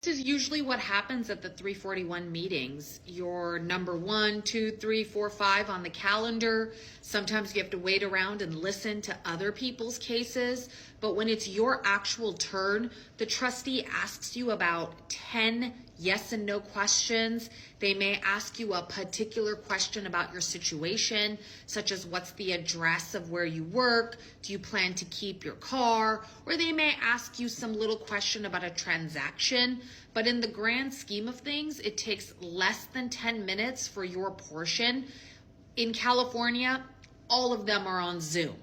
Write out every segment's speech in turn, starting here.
This is usually what happens at the 341 meetings. You're number 1, 2, 3, 4, 5 on the calendar. Sometimes you have to wait around and listen to other people's cases. But when it's your actual turn, the trustee asks you about 10 yes and no questions. They may ask you a particular question about your situation, such as what's the address of where you work? Do you plan to keep your car? Or they may ask you some little question about a transaction. But in the grand scheme of things, it takes less than 10 minutes for your portion. In California, all of them are on Zoom.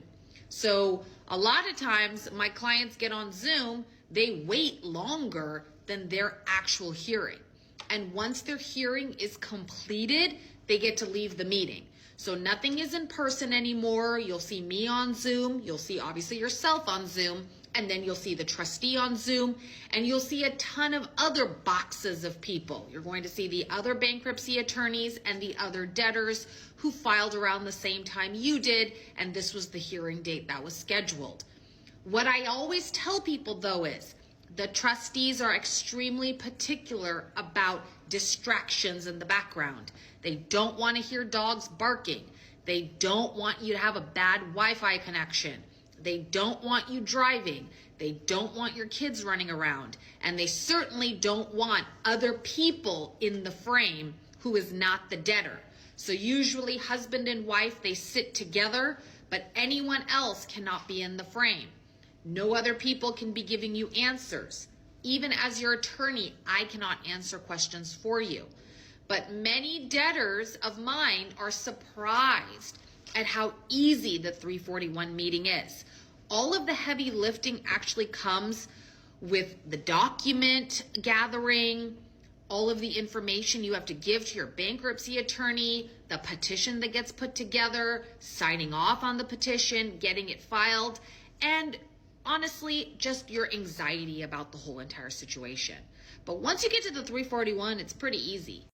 So a lot of times my clients get on Zoom, they wait longer than their actual hearing. And once their hearing is completed, they get to leave the meeting. So nothing is in person anymore. You'll see me on Zoom. You'll see obviously yourself on Zoom. And then you'll see the trustee on Zoom. And you'll see a ton of other boxes of people. You're going to see the other bankruptcy attorneys and the other debtors who filed around the same time you did. And this was the hearing date that was scheduled. What I always tell people though is, the trustees are extremely particular about distractions in the background. They don't want to hear dogs barking. They don't want you to have a bad Wi-Fi connection. They don't want you driving. They don't want your kids running around. And they certainly don't want other people in the frame who is not the debtor. So usually husband and wife, they sit together, but anyone else cannot be in the frame. No other people can be giving you answers. Even as your attorney, I cannot answer questions for you. But many debtors of mine are surprised at how easy the 341 meeting is. All of the heavy lifting actually comes with the document gathering, all of the information you have to give to your bankruptcy attorney, the petition that gets put together, signing off on the petition, getting it filed, and honestly, just your anxiety about the whole entire situation. But once you get to the 341, it's pretty easy.